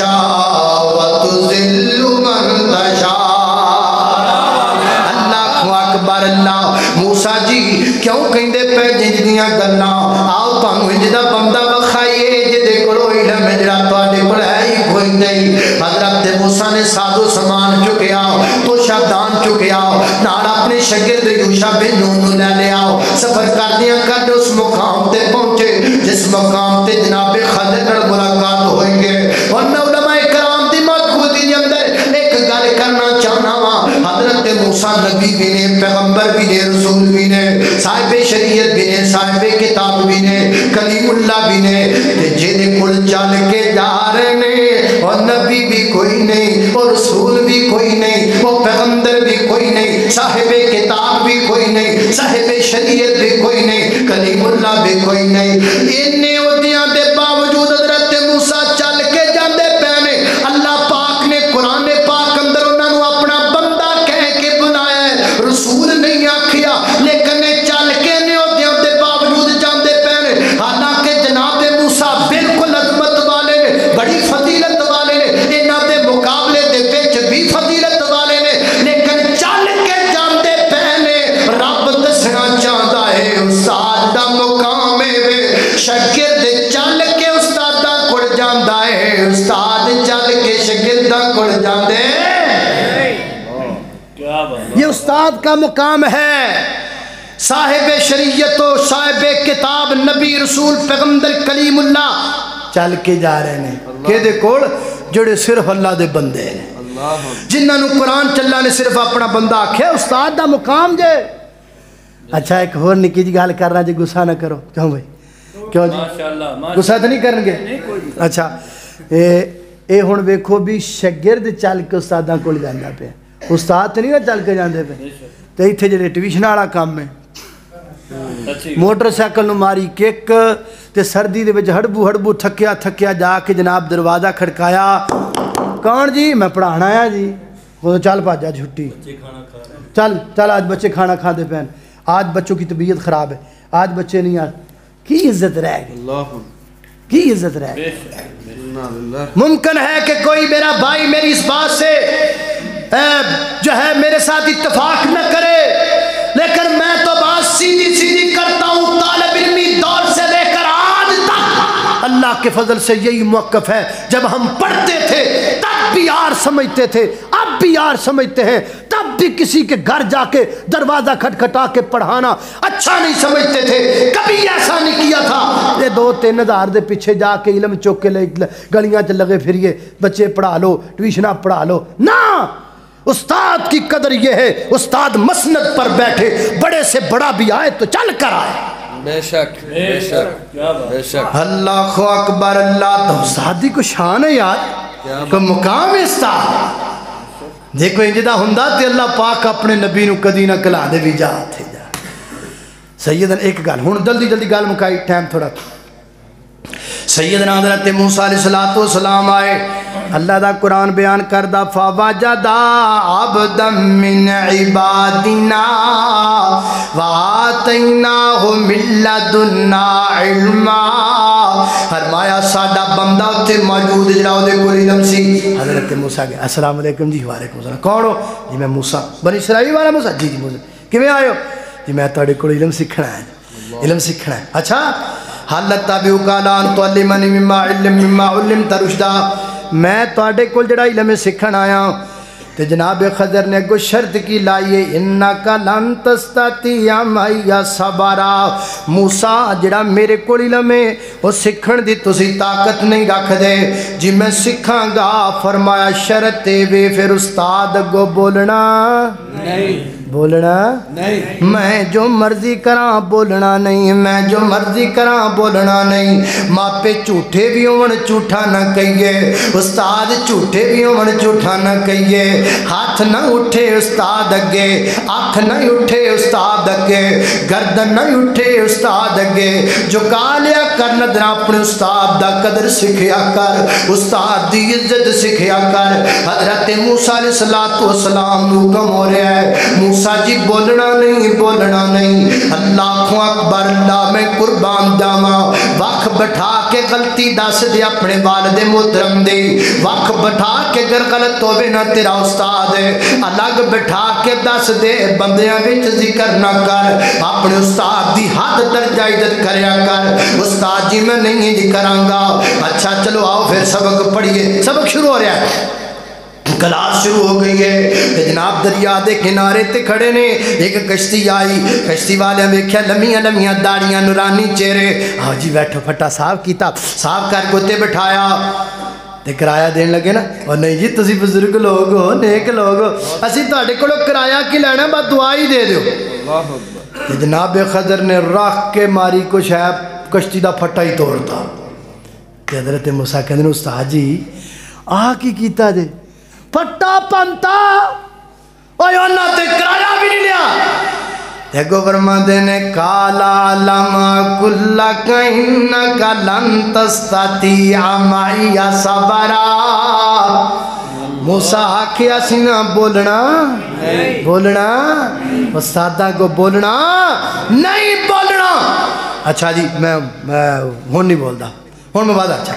تشاء وتذل من تشاء۔ اللہ اکبر اللہ۔ موسیٰ جی کیوں کہیں دے پہ جنجدیاں گلنا؟ آؤ تانو جدہ بندہ بخائیے جدے کلو علم جڑا توڑے کل ہے ہی کوئی نہیں۔ حضرت موسیٰ نے سادو سامان چکیا تو شابدان چکیا نال اپنے شگرد یوشع بن نون لے لے آؤ۔ سفر کر دیا کر اس مقام تے پہنچے جس مقام تے جناب خضر نال ملاقات ہوئی گے۔ اور علماء کرام دی موجودگی دے اندر ایک گل کرنا چاہنا وا۔ حضرت موسیٰ نبی بھی نے، پیغمبر بھی نے، رسول بھی نے، صاحب شریعت بھی نے، صاحب کتاب بھی نے، کلیم اللہ بھی نے، جیدے کل چل کے جا رہے نے، اور نبی بھی کوئی نہیں، اور رسول بھی کوئی نہیں، اور پیغمبر بھی کوئی نہیں، صاحب کتاب بھی کوئی نہیں، صاحب شریعت بھی کوئی نہیں، کلیم اللہ بھی کوئی نہیں۔ انہیں عہدیاں دے باوجود حضرت موسیٰ چل کے جاندے پہنے۔ اللہ پاک نے قرآن پاک اندر انہوں نے اپنا بندہ کہہ کے بنایا ہے، رسول نہیں آکھیا، لیکن چل کے عہدیاں دے باوجود جاندے پہنے۔ حالانکہ جناب موسیٰ بالکل عظمت والے نے، بڑی فضیلت والے نے، انہاں دے مقابلے دے وچ بھی فضیلت والے نے، لیکن چل کے جاندے پہنے۔ رب دسنا چاہتا ہے استاد دا مقام ہے، شاگرد چل کے استاداں کول جاندا ہے، استاد چل کے شاگرداں کول جاندے۔ یہ استاد کا مقام ہے۔ صاحب شریعت و صاحب کتاب نبی رسول پیغمبر کلیم اللہ چل کے جا رہے ہیں کہ دے کول جڑے صرف اللہ دے بندے ہیں، جنہاں نو قرآن چلا نے صرف اپنا بندہ آکھے استاد دا مقام جے۔ اچھا ایک اور نکی جی گال کر رہا جی، غصہ نہ کرو۔ کیوں بھائی کیوں جی غصہ تو نہیں کرن گے؟ اچھا اے ہن ویکھو بھی شاگرد چل کے استاداں کول جاندا پیا، استاد تو نہیں چل کے جاندے پے۔ تے ایتھے جڑے ٹیوشن والا کام ہے، موٹر سائیکل نو ماری کک تے سردی دے وچ ہڑبو ہڑبو تھکیا تھکیا جا کے جناب دروازہ کھڑکایا، کون جی؟ میں پڑھانا آیا جی۔ وہ چل پاجا چھٹی، چل چل آج بچے کھانا کھاندے پین، آج بچوں کی طبیعت خراب ہے، آج بچے نہیں آتے۔ کی عزت رہ گئی، کی عزت رہ گئی۔ ممکن ہے کہ کوئی میرا بھائی میری اس بات سے جو ہے میرے ساتھ اتفاق نہ کرے، لیکن میں تو بات سیدھی سیدھی کرتا ہوں۔ طالب علمی دور سے لے کر آج تک اللہ کے فضل سے یہی موقف ہے، جب ہم پڑھتے تھے تب بھی یار سمجھتے تھے، اب بھی یار سمجھتے ہیں، تب بھی کسی کے گھر جا کے دروازہ کھٹکھٹا کے پڑھانا اچھا نہیں سمجھتے تھے، کبھی ایسا نہیں کیا تھا۔ یہ 2-3 ہزار دے پیچھے جا کے علم چوک کے گلیاں چ لگے پھریے، بچے پڑھا لو، ٹیوشناں پڑھا لو، نہ۔ استاد کی قدر یہ ہے، استاد مسند پر بیٹھے، بڑے سے بڑا بھی آئے تو چل کر آئے۔ بے شک بے شک بے شک۔ اللہ اکبر اللہ۔ تو استادی کو شان ہے یار، کو مقام ہے استاد۔ دیکھو انجدہ ہندہ تے اللہ پاک اپنے نبی نو کدی نہ کلا دے بھی جا تھے جا۔ سیدنا ایک گال ہون جلدی جلدی گال مکائی، ٹائم تھوڑا۔ سیدنا حضرت موسیٰ علیہ السلام آئے، اللہ دا قرآن بیان کردہ فَوَجَدَا عَبْدًا مِّنْ عِبَادِنَا وَآتَيْنَاهُ مِن لَّدُنَّا عِلْمًا۔ فرمایا ساڈا بندہ اتھے موجود جڑا دے کول علم سی۔ حضرت موسیٰ کے السلام علیکم جی، وعلیکم السلام، کون ہو جی؟ میں موسیٰ بنی اسرائیل والا موسیٰ جی۔ جی موسیٰ کیویں آئے ہو جی؟ میں تہاڈے کول علم سیکھنا ہے، علم سیکھنا ہے۔ اچھا حالت تابعو کالان تعلمنی مما علمت رشدا، میں تواڈے کول جڑا علم سیکھن آیا ہوں۔ تے جناب خضر نے کو شرط کی لائیے، انکا لن تستطیع معی صبرا۔ موسیٰ جڑا میرے کول علم ہے وہ سیکھن دی تسی طاقت نہیں رکھ دے جی میں سکھاں گا۔ فرمایا شرط وے پھر استاد کو بولنا نہیں، بولنا نہیں، میں جو مرضی کراں بولنا نہیں، میں جو مرضی کراں بولنا نہیں۔ ماپے جھوٹے بھی ہون جھوٹا نہ کہیے، استاد جھوٹے بھی ہون جھوٹا نہ کہیے۔ ہاتھ نہ اٹھے استاد اگے اکھ نہ اٹھے استاد اگے گردن نہ اٹھے استاد اگے جھکا لیا کر نظر اپنے استاد دا قدر سکھیا کر استاد دی عزت سکھیا کر حضرت موسیٰ علیہ السلام نو حکم ہو رہا ہے موسیٰ جی بولنا نہیں اللہ اکبر اللہ میں قربان جاواں وقت بٹھا کے غلطی دس دے اپنے والد محترم دی وقت بٹھا کے اگر غلط ہوے نہ تیرا استاد الگ بٹھا کے دس دے بندیاں وچ ذکر نہ کر اپنے استاد دی حد درجہ عزت کریا کر استاد جی میں نہیں جی کراں گا اچھا چلو آؤ پھر سبق پڑھیے سبق شروع ہو رہا ہے کلاس شروع ہو گئی ہے جناب دریا دے کنارے تے کھڑے نے ایک کشتی آئی کشتی والے ویکھیا لمیاں لمیاں داڑیاں نورانی چہرے آؤ جی بیٹھو پھٹا صاف کیتا صاف کر کے تے بٹھایا تے کرایہ دین لگے نا اور نہیں جی تسی بزرگ لوگ ہو نیک لوگ ہو اسی تہاڈے کولوں کرایہ کی لینا بس دعا ہی دے دیو اللہ اکبر جناب خضر نے رکھ کے ماری کو شاید کشتی دا پھٹا ہی توڑتا تے حضرت موسیٰ کہندے نے استاد جی آ کی کیتا جے پھٹا پنتا اوے انہاں تے کرایہ بھی نہیں لیا دیکھو فرماندے نے کالا لما کل انک لن تستطیع معی صبرا موسیٰ آکھیا سی نا بولنا استادہ کو بولنا نہیں بولنا اچھا جی میں ہون نہیں بولدا ہون میں بعد اچھا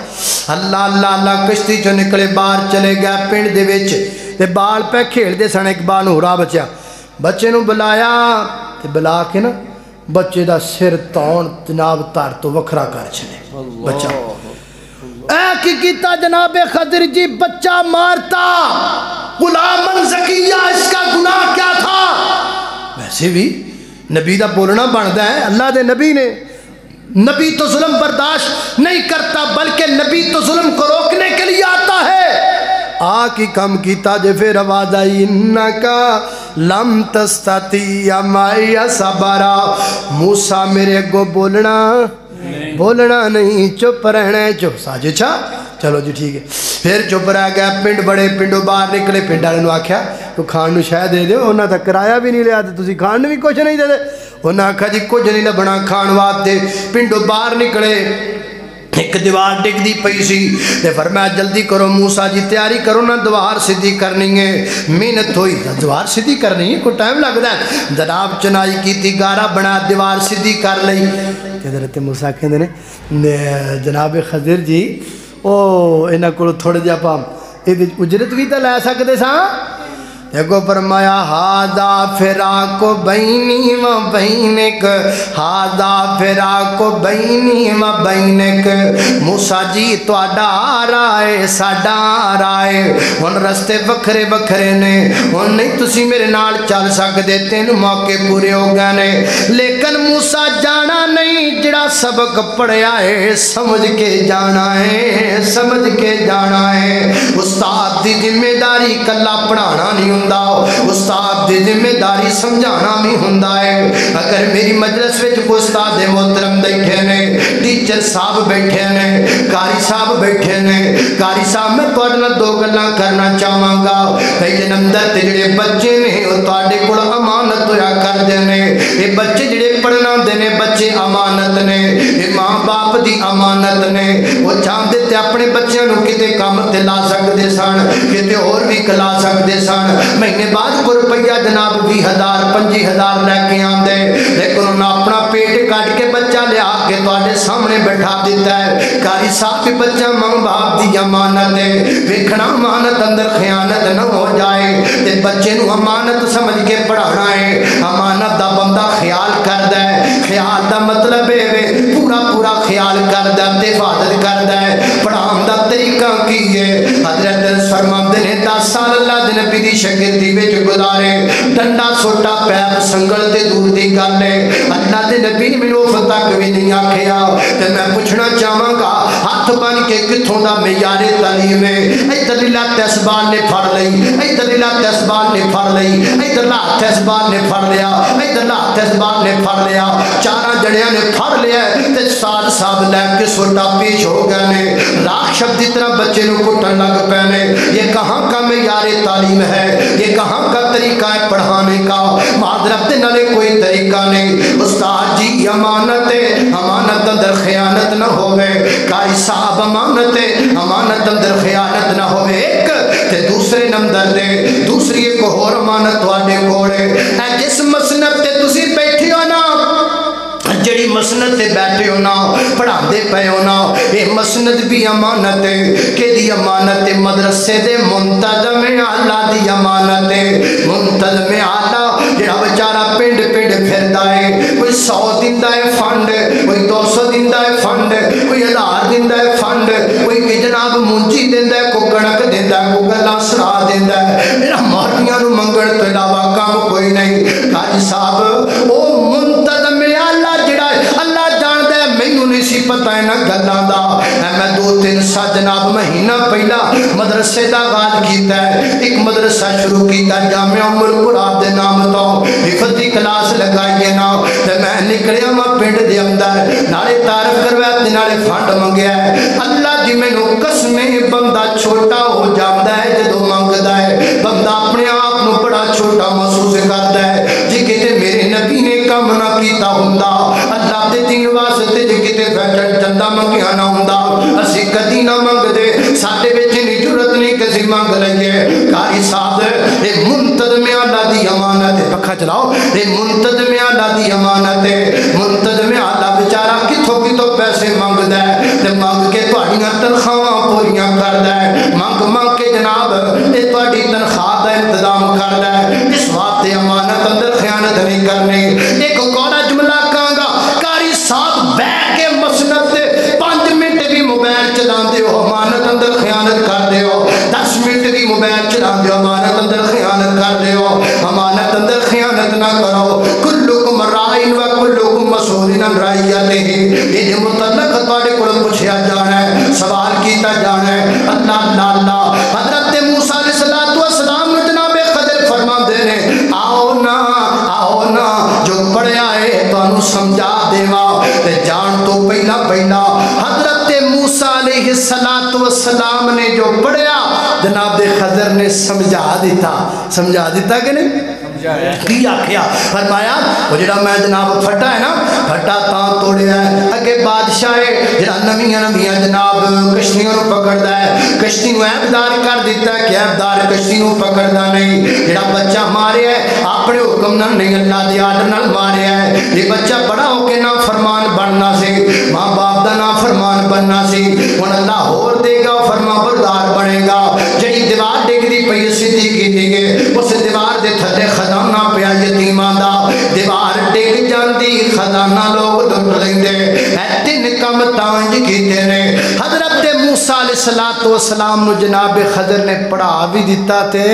اللہ کشتی چو نکلے باہر چلے گیا پنڈ دے وچ تے بال پہ کھیل دے سن ایک بال ہورا بچیا بچے نو بلایا تے بلا کے نا بچے دا سر تون جناب تار تو وکھرا کر چلے بچہ اے کی کیتا جناب خضر جی بچہ مارتا غلامن زکیہ اس کا گناہ کیا تھا ویسے بھی نبی دا بولنا بندا ہے اللہ دے نبی نے نبی تو ظلم برداشت نہیں کرتا بلکہ نبی تو ظلم کو روکنے کے لیے آتا ہے کی کم کیتا جے پھر آواز آئی انکا لم تستطیع معی صبرا موسیٰ میرے کو بولنا نہیں چپ رہنا ہے چپ ساجے چھا چلو جی ٹھیک ہے پھر چپ رہ گیا پنڈ بڑے پنڈوں باہر نکلے پنڈ والے آکھیا تو کھان نو شاید دے دے انہاں تا کرایہ بھی نہیں لیا تے تسی کھان نو بھی کچھ نہیں دے دے انہاں آکھا جی کچھ نہیں لبنا کھان واسطے پنڈوں باہر نکلے ایک دیوار ڈگ دی پئی سی تے فرمایا جلدی کرو موسیٰ جی تیاری کرو نا دیوار سیدھی کرنی ہے محنت ہوئی دیوار سیدھی کرنی ہے کوئی ٹائم لگدا ہے جناب چنائی کیتی گارا بنا دیوار سیدھی کر لئی حضرت موسیٰ کہندے نے جناب خضر جی او انہاں کول تھوڑے جہا پا اجرت بھی تے لے سکدے ساں دیکھو فرمایا ہاذا فراق بینی و بینک ہاذا فراق بینی و بینک موسیٰ جی تہاڈا آ رہا ہے ساڈا آ رہا ہے ہن رستے وکھرے وکھرے نے ہن نہیں تسی میرے نال چل سکدے تین موقع پورے ہو گئے نے لیکن موسیٰ جانا نہیں جڑا سبق پڑھیا ہے سمجھ کے جانا ہے استاد دی ذمہ داری کلا پڑھانا نہیں استاد دی ذمہ داری سمجھانا بھی ہوندا ہے اگر میری مجلس وچ کوئی استاد محترم بیٹھے نے ٹیچر صاحب بیٹھے نے قاری صاحب بیٹھے نے قاری صاحب میں تہاڈے نال دو گلاں کرنا چاہواں گا کئی جنمدر تے جڑے بچے نے او تہاڈے کول امانت ہویا کردے نے اے بچے جڑے پڑھنا ہوندے نے بچے امانت نے اے ماں باپ دی امانت نے او چاہندے تے اپنے بچیاں نو کتے کام تے لا سکدے سن کتے اور بھی کلا سکدے سن مہینے بعد کو روپیہ جناب 20,000 25,000 لے کے آندے لیکن انہوں نے اپنا پیٹ کٹ کے بچہ لیا کے تواڈے سامنے بیٹھا دیتا ہے قاری صاحب بھی بچہ ماں باپ دی امانت ہے ویکھنا امانت اندر خیانت نہ ہو جائے تے بچے نو امانت سمجھ کے پڑھانا ہے امانت دا بندہ خیال کردا ہے خیال دا مطلب ہے پورا خیال کردا تے حفاظت کردا ہے پڑھان دا طریقہ کی ہے حضرت فرماندے نے 10 سال اللہ دے نبی دی شاگردی وچ گزارے ڈنڈا سوٹا پیپ سنگل تے دور دی گل ہے اللہ دے نبی نے مینوں تک بھی نہیں آکھیا تے میں پوچھنا چاہواں گا ہاتھ بن کے کتھوں دا معیار تعلیم ہے ادھر لات اسبان نے پھڑ لئی ادھر لات اسبان نے پھڑ لئی ادھر لات اسبان نے پھڑ لیا ادھر لات اسبان نے پھڑ لیا چاراں جڑیاں نے پھڑ لیا تے ساتھ صاحب لے کے سوٹا پیش ہو گئے نے راکھ شبد کی طرح بچے نو کٹن لگ پے نے یہ کہاں کا معیار تعلیم ہے یہ کہاں کا طریقہ ہے پڑھانے کا معذرت نالے کوئی طریقہ نہیں استاد جی امانت اندر خیانت نہ ہوئے قاری صاحب امانت اندر خیانت نہ ہوئے ایک تے دوسرے نمبر دے دوسری ایک اور امانت تواڈے کولے اے جس مسند تے تسی بیٹھے ہو نا جڑی مسند تے بیٹھے ہو نا پڑھا دے پے ہو نا اے مسند بھی امانت ہے کہ دی امانت مدرسے دے منتظم اعلیٰ دی امانت ہے منتظم اعلیٰ جڑا بیچارہ پنڈ پنڈ پھردا ہے کوئی 100 دیندا ہے فنڈ کوئی 200 دیندا ہے فنڈ کوئی 1000 دیندا ہے فنڈ کوئی کہ جناب مونجی دیندا ہے کو کڑک دیندا ہے کو گلا سرا دیندا ہے میرا مولویاں نو منگن تو علاوہ کام کوئی نہیں قاری صاحب او منتظم اعلیٰ جڑا اللہ جاندا ہے مینوں نہیں سی پتہ ہے نا گلاں دا میں 2-3 سال جناب مہینہ پہلا مدرسے دا آغاز کیتا ہے ایک مدرسہ شروع کیتا جامعہ ام القرآن دے نام تو حفظ دی کلاس لگائی ہے نا تے میں نکلیا میں پنڈ دے اندر نالے تعارف کروایا تے نالے فنڈ منگیا ہے اللہ دی مینوں قسمیں بندہ چھوٹا ہو جاندا ہے جدوں منگدا ہے بندہ اپنے آپ نو بڑا چھوٹا محسوس کردا ہے جے کتے میرے نبی نے کام نہ کیتا ہوندا اللہ دے دین واسطے جے کتے بیٹھ چندا منگیا نہ ہوندا اسی کدی نہ منگدے ساڈے وچ نہیں ضرورت نہیں کسی منگ لئیے قاری صاحب اے منتظم اعلیٰ دی امانت ہے پکھا چلاؤ اے منتظم اعلیٰ دی امانت ہے منتظم اعلیٰ بیچارہ کتھوں کتھوں پیسے منگدا ہے تے منگ کے تہاڈیاں تنخواہاں پوریاں کردا ہے منگ کے جناب اے تہاڈی تنخواہ دا انتظام کردا ہے اس واسطے امانت اندر خیانت نہیں کرنی ایک کوڑا جملہ کہاں گا قاری صاحب بیٹھ کے مسند 5 منٹ بھی موبائل چلاندے ہو امانت اندر خیانت کردے ہو 10 منٹ بھی موبائل چلاندے ہو امانت اندر خیانت کردے ہو امانت اندر خیانت نہ کرو کلکم رائن و کلکم مسئول عن رعیتہ یہ متعلق تواڈے کول پوچھیا جانا ہے سوال کیتا جانا ہے اللہ حضرت موسیٰ علیہ السلام جناب خضر فرماندے نے آؤ نا جو پڑھیا ہے تانوں سمجھا دیواں تے جان تو پہلا حضرت موسیٰ علیہ السلام نے جو پڑھیا جناب خضر نے سمجھا دیتا کہ نہیں کی آکھیا فرمایا وہ جڑا میں جناب پھٹا ہے نا پھٹا تاں توڑیا ہے اگے بادشاہ ہے جڑا نویاں جناب کشتیوں پکڑدا ہے کشتی نو عیبدار کر دیتا ہے کہ عیبدار کشتی نو پکڑدا نہیں جڑا بچہ ماریا ہے اپنے حکم نال نہیں اللہ دی آرڈر نال ماریا ہے یہ بچہ بڑا ہو کے نا فرمان بننا سی ماں باپ دا نا فرمان بننا سی ہن اللہ ہور دے گا فرما بردار بنے گا جڑی دیوار ڈگدی پئی سیدھی کیتی گئے اس دیوار دے تھلے خزانہ پیا یتیماں دا دیوار ڈگ جاندی خزانہ لوگ لٹ لیندے اے 3 کم تانج کیتے نے حضرت موسیٰ علیہ السلام نو جناب خضر نے پڑھا بھی دیتا تے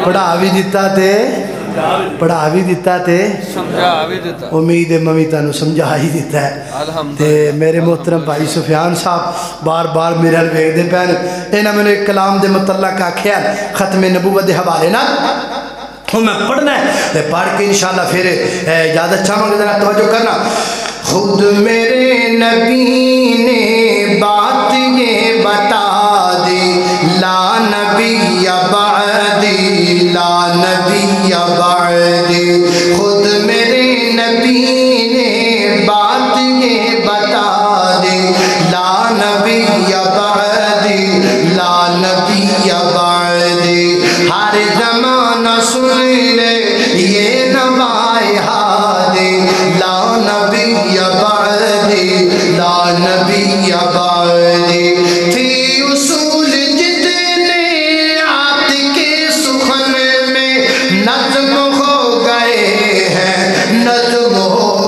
پڑھا بھی دیتا تے پڑھا بھی دیتا تے سمجھا بھی دیتا امید ممی تانوں سمجھا ہی دیتا ہے تے میرے محترم بھائی سفیان صاحب بار بار میرے حل ویکھ دے پین انہاں میں ایک کلام دے متعلق آکھیا ختم نبوت دے حوالے نال ہوں میں پڑھنا ہے تے پڑھ کے انشاءاللہ پھر یاد اچھا منگ ذرا توجہ کرنا خود میرے نبی نے بات یہ بتا دی لا نبی بعدی لا نبی بعدی خود میرے نبی نے بات یہ بتا دی لا نبی بعدی لا نبی بعدی ہر زمانہ سن لے یہ نوائے ہادی لا نبی بعدی لا نبی بعدی تھی اصول جتنے آت کے سخن میں نظم ہو گئے ہیں نظم ہو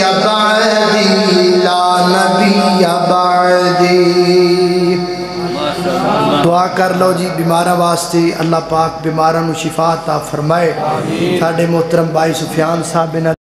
بعدی لا نبی بعدی۔ دعا کر لو جی بیمارہ واسطے، اللہ پاک بیمارہ نو شفا عطا فرمائے۔ ساڈے محترم بھائی سفیان صاحب